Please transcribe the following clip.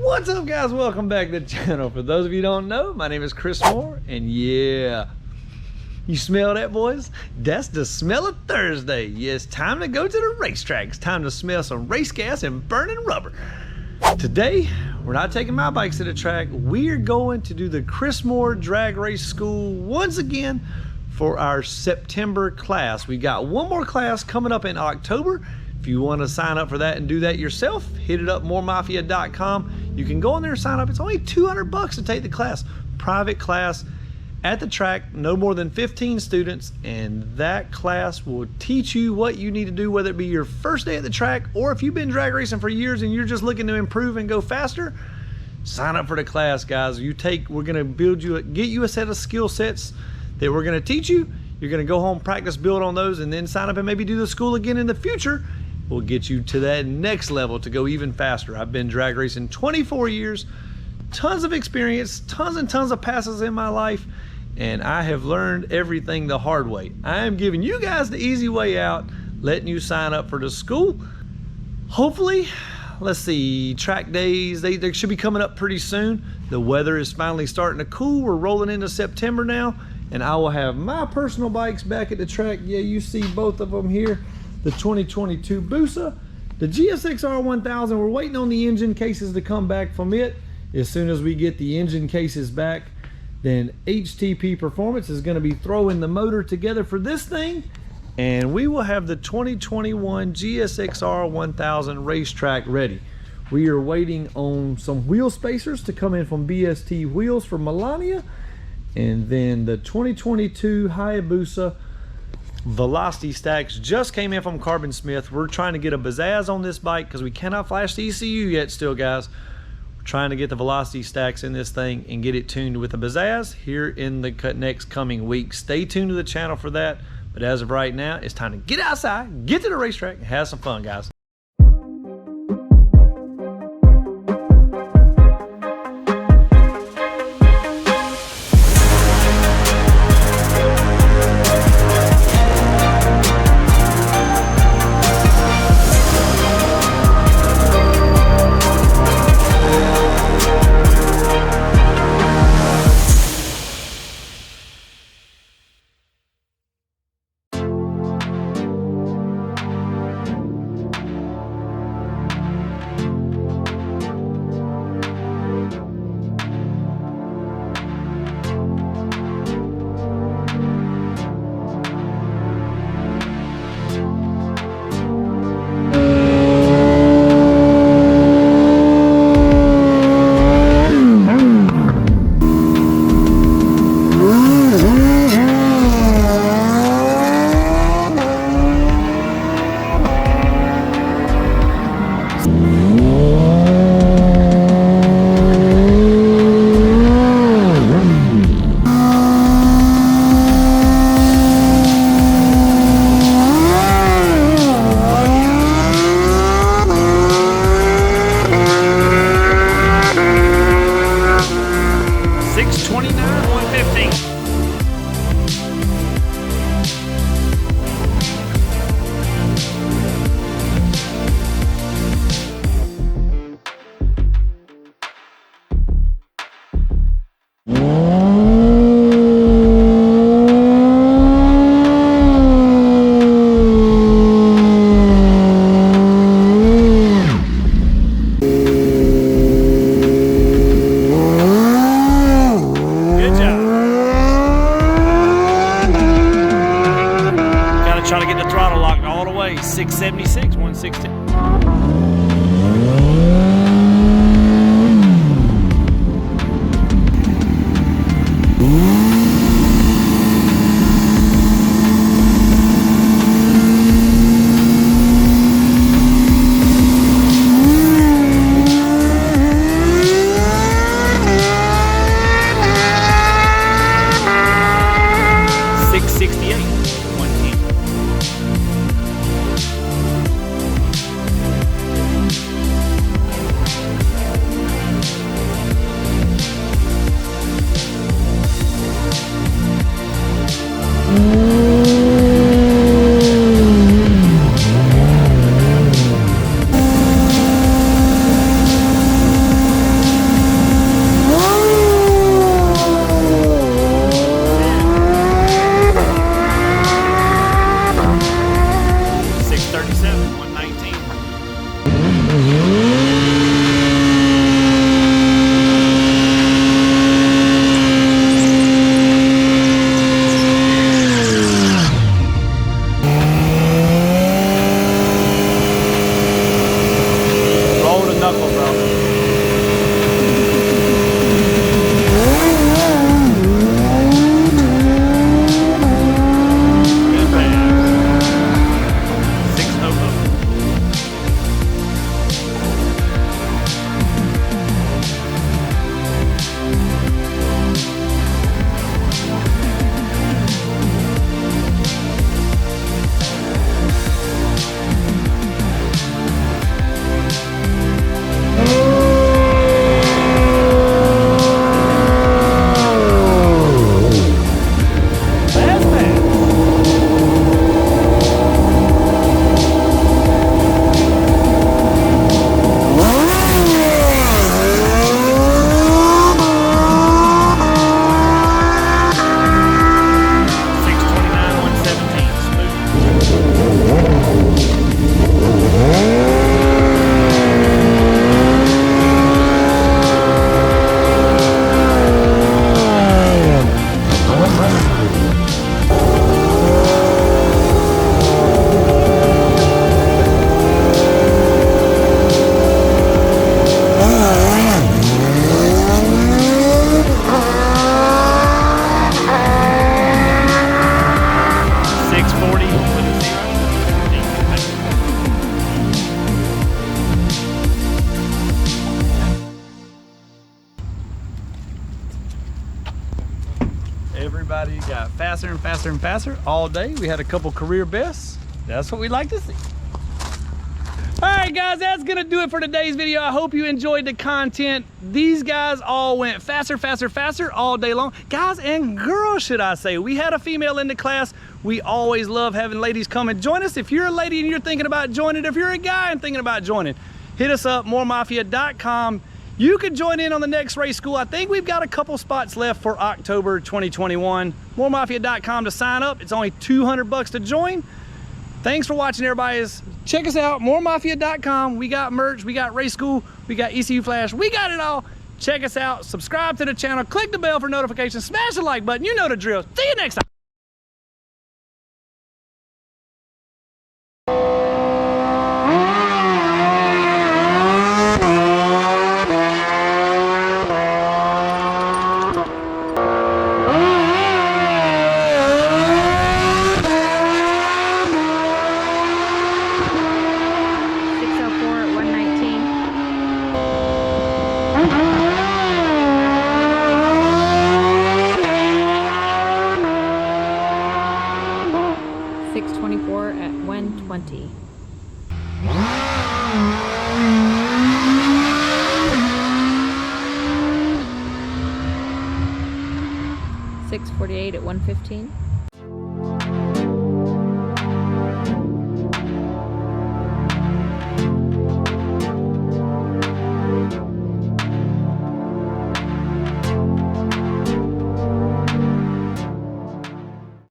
What's up, guys? Welcome back to the channel. For those of you who don't know, my name is Chris Moore, and yeah, you smell that, boys? That's the smell of Thursday. Yeah, it's time to go to the racetrack. It's time to smell some race gas and burning rubber. Today, we're not taking my bikes to the track. We're going to do the Chris Moore Drag Race School once again for our September class. We got one more class coming up in October. If you want to sign up for that and do that yourself, hit it up, moremafia.com. You can go in there and sign up. It's only $200 to take the class. Private class at the track, no more than 15 students, and that class will teach you what you need to do, whether it be your first day at the track or if you've been drag racing for years and you're just looking to improve and go faster. Sign up for the class, guys. We're gonna build you, get you a set of skill sets that we're gonna teach you. You're gonna go home, practice, build on those, and then sign up and maybe do the school again in the future. We'll get you to that next level to go even faster. I've been drag racing 24 years, tons of experience, tons and tons of passes in my life, and I have learned everything the hard way. I am giving you guys the easy way out, letting you sign up for the school. Hopefully, let's see, track days, they should be coming up pretty soon. The weather is finally starting to cool. We're rolling into September now, and I will have my personal bikes back at the track. Yeah, you see both of them here. The 2022 Busa, the GSX-R 1000. We're waiting on the engine cases to come back from it. As soon as we get the engine cases back, then HTP Performance is going to be throwing the motor together for this thing, and we will have the 2021 GSX-R 1000 racetrack ready. We are waiting on some wheel spacers to come in from BST Wheels for Melania, and then the 2022 Hayabusa Velocity stacks just came in from Carbon Smith. We're trying to get a Pizzazz on this bike because we cannot flash the ECU yet still, guys. We're trying to get the Velocity stacks in this thing and get it tuned with a Pizzazz here in the next coming week. Stay tuned to the channel for that. But as of right now, it's time to get outside, get to the racetrack, and have some fun, guys. Try to get the throttle locked all the way. 676, 160. everybody got faster and faster and faster all day. We had a couple career bests. That's what we like to see. All right, guys, that's gonna do it for today's video. I hope you enjoyed the content. These guys all went faster, faster, faster all day long. Guys and girls, should I say. We had a female in the class. We always love having ladies come and join us. If you're a lady and you're thinking about joining, if you're a guy and thinking about joining, hit us up, moremafia.com. You could join in on the next race school. I think we've got a couple spots left for October 2021. Moremafia.com to sign up. It's only $200 to join. Thanks for watching, everybody. Check us out, moremafia.com. We got merch, we got race school, we got ECU Flash, we got it all. Check us out, subscribe to the channel, click the bell for notifications, smash the like button. You know the drill. See you next time. At 120. 648 at 115.